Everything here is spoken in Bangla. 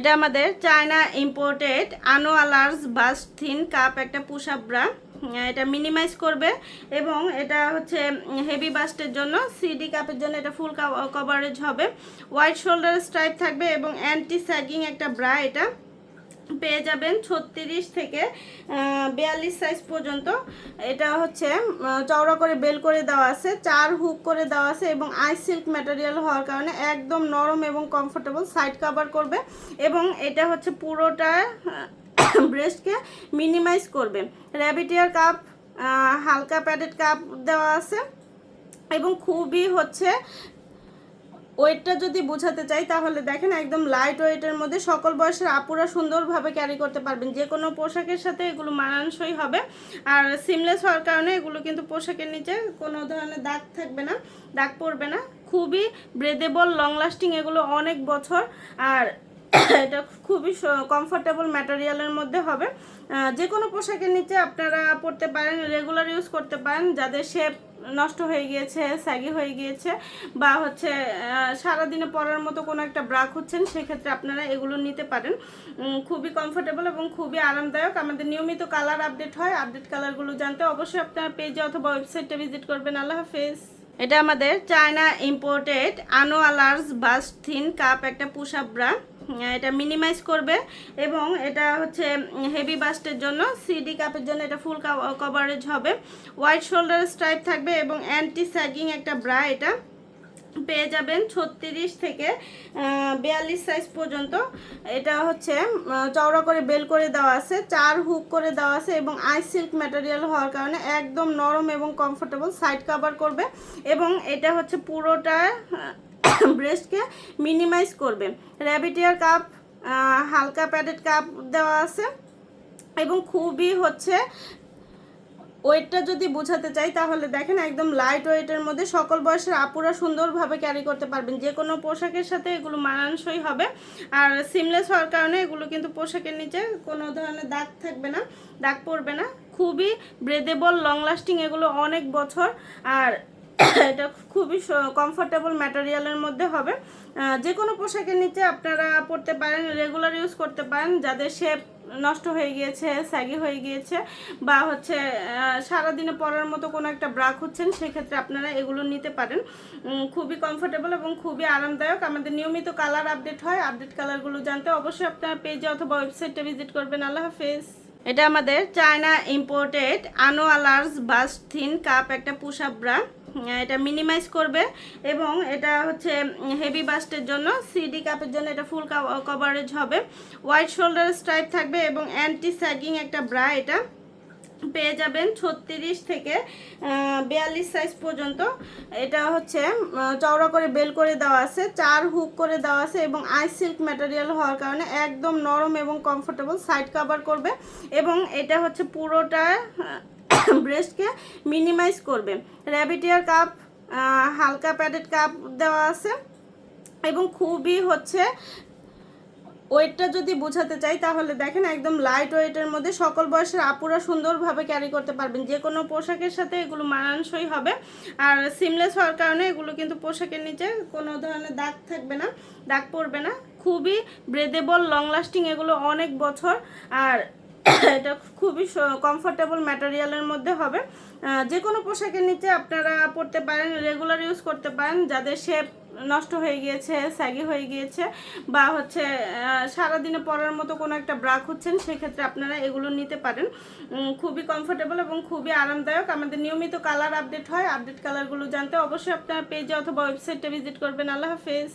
এটা আমাদের চায়না ইম্পোর্টেড আনোয়ালার্স বাস্ট থিন কাপ একটা পুশ আপ ব্রা। এটা মিনিমাইজ করবে এবং এটা হচ্ছে হেভি বাস্টের জন্য, সিডি কাপের জন্য এটা ফুল কভারেজ হবে। হোয়াইট শোল্ডার স্ট্রাইপ থাকবে এবং অ্যান্টি স্যাগিং একটা ব্রা এটা পেয়ে যাবেন 36 থেকে 42 সাইজ পর্যন্ত। এটা হচ্ছে চওড়া করে বেল করে দেওয়া আছে, 4 হুক করে দেওয়া আছে এবং আই সিল্ক ম্যাটেরিয়াল হওয়ার কারণে একদম নরম এবং কমফোর্টেবল, সাইড কভার করবে এবং এটা হচ্ছে পুরোটা ব্রেস্টকে মিনিমাইজ করবে। র্যাবিটিয়ার কাপ, হালকা প্যাডেড কাপ দেওয়া আছে এবং খুবই হচ্ছে ওয়েটটা যদি বোঝাতে চাই তাহলে দেখেন একদম লাইট ওয়েটের মধ্যে সকল বয়সের আপুরা সুন্দরভাবে ক্যারি করতে পারবেন, যে কোনো পোশাকের সাথে এগুলো মানানসই হবে। আর সিমলেস হওয়ার কারণে এগুলো কিন্তু পোশাকের নিচে কোনো ধরনের দাগ থাকবে না, দাগ পড়বে না, খুবই ব্রেদেবল, লং লাস্টিং, এগুলো অনেক বছর। আর এটা খুবই কমফোর্টেবল ম্যাটেরিয়ালের মধ্যে হবে, যে কোনো পোশাকের নিচে আপনারা পরতে পারেন, রেগুলার ইউজ করতে পারেন। যাদের শেপ নষ্ট হয়ে গিয়েছে, স্যাগি হয়ে গিয়েছে বা হচ্ছে সারাদিনে পরার মতো কোনো একটা ব্রাক হচ্ছেন, সেক্ষেত্রে আপনারা এগুলো নিতে পারেন। খুবই কমফোর্টেবল এবং খুবই আরামদায়ক। আমাদের নিয়মিত কালার আপডেট হয়, আপডেট কালারগুলো জানতে অবশ্যই আপনারা পেজে অথবা ওয়েবসাইটটা ভিজিট করবেন। আল্লাহ হাফেজ। এটা আমাদের চায়না ইম্পোর্টেড আনোয়ালার্স বাস্ট থিন কাপ একটা পুশ আপ ব্রা। এটা মিনিমাইজ করবে এবং এটা হচ্ছে হেভি বাস্টের জন্য, সিডি কাপের জন্য এটা ফুল কভারেজ হবে। হোয়াইট শোল্ডার স্ট্রাইপ থাকবে এবং অ্যান্টি স্যাগিং একটা ব্রা এটা পেয়ে যাবেন 36 থেকে 42 সাইজ পর্যন্ত। এটা হচ্ছে চওড়া করে বেল করে দেওয়া আছে, 4 হুক করে দেওয়া আছে এবং আই সিল্ক ম্যাটেরিয়াল হওয়ার কারণে একদম নরম এবং কমফোর্টেবল, সাইড কভার করবে এবং এটা হচ্ছে পুরোটা ব্রেস্টকে মিনিমাইজ করবে। র্যাবিটিয়ার কাপ, হালকা প্যাডেড কাপ দেওয়া আছে এবং খুবই হচ্ছে ওয়েটটা যদি বোঝাতে চাই তাহলে দেখেন একদম লাইট ওয়েটের মধ্যে সকল বয়সের আপুরা সুন্দরভাবে ক্যারি করতে পারবেন, যে কোনো পোশাকের সাথে এগুলো মানানসই হবে। আর সিমলেস হওয়ার কারণে এগুলো কিন্তু পোশাকের নিচে কোনো ধরনের দাগ থাকবে না, দাগ পড়বে না, খুবই ব্রেদেবল, লং লাস্টিং, এগুলো অনেক বছর। আর এটা খুবই কমফোর্টেবল ম্যাটেরিয়ালের মধ্যে হবে, যে কোনো পোশাকের নিচে আপনারা পরতে পারেন, রেগুলার ইউজ করতে পারেন। যাদের শেপ নষ্ট হয়ে গিয়েছে, স্যাগি হয়ে গিয়েছে বা হচ্ছে সারাদিনে পরার মতো কোনো একটা ব্রাক হচ্ছেন, সেক্ষেত্রে আপনারা এগুলো নিতে পারেন। খুবই কমফোর্টেবল এবং খুবই আরামদায়ক। আমাদের নিয়মিত কালার আপডেট হয়, আপডেট কালারগুলো জানতে অবশ্যই আপনারা পেজে অথবা ওয়েবসাইটটা ভিজিট করবেন। আল্লাহ হাফেজ। এটা আমাদের চায়না ইম্পোর্টেড আনোয়ালার্স বাস্ট থিন কাপ একটা পুশ আপ ব্রা। এটা মিনিমাইজ করবে এবং এটা হচ্ছে হেভি বাস্টের জন্য, সিডি কাপের জন্য এটা ফুল কভারেজ হবে। হোয়াইট শোল্ডার স্ট্রাইপ থাকবে এবং অ্যান্টি স্যাগিং একটা ব্রা এটা পেয়ে যাবেন 36 থেকে 42 সাইজ পর্যন্ত। এটা হচ্ছে চওড়া করে বেল করে দেওয়া আছে, 4 হুক করে দেওয়া আছে এবং আই সিল্ক ম্যাটেরিয়াল হওয়ার কারণে একদম নরম এবং কমফোর্টেবল, সাইড কভার করবে এবং এটা হচ্ছে পুরোটা ব্রেস্টকে মিনিমাইজ করবে। র্যাবিটিয়ার কাপ, হালকা প্যাডেড কাপ দেওয়া আছে এবং খুবই হচ্ছে ওয়েটটা যদি বোঝাতে চাই তাহলে দেখেন একদম লাইট ওয়েটের মধ্যে সকল বয়সের আপুরা সুন্দরভাবে ক্যারি করতে পারবেন, যে কোনো পোশাকের সাথে এগুলো মানানসই হবে। আর সিমলেস হওয়ার কারণে এগুলো কিন্তু পোশাকের নিচে কোনো ধরনের দাগ থাকবে না, দাগ পড়বে না, খুবই ব্রেদেবল, লং লাস্টিং, এগুলো অনেক বছর। আর এটা খুবই কমফোর্টেবল ম্যাটেরিয়ালের মধ্যে হবে, যে কোনো পোশাকের নিচে আপনারা পরতে পারেন, রেগুলার ইউজ করতে পারেন। যাদের শেপ নষ্ট হয়ে গিয়েছে, স্যাগি হয়ে গিয়েছে বা হচ্ছে সারাদিনে পরার মতো কোনো একটা ব্রাক হচ্ছেন, সেক্ষেত্রে আপনারা এগুলো নিতে পারেন। খুবই কমফোর্টেবল এবং খুবই আরামদায়ক। আমাদের নিয়মিত কালার আপডেট হয়, আপডেট কালারগুলো জানতে অবশ্যই আপনারা পেজে অথবা ওয়েবসাইটটা ভিজিট করবেন। আল্লাহ হাফেজ।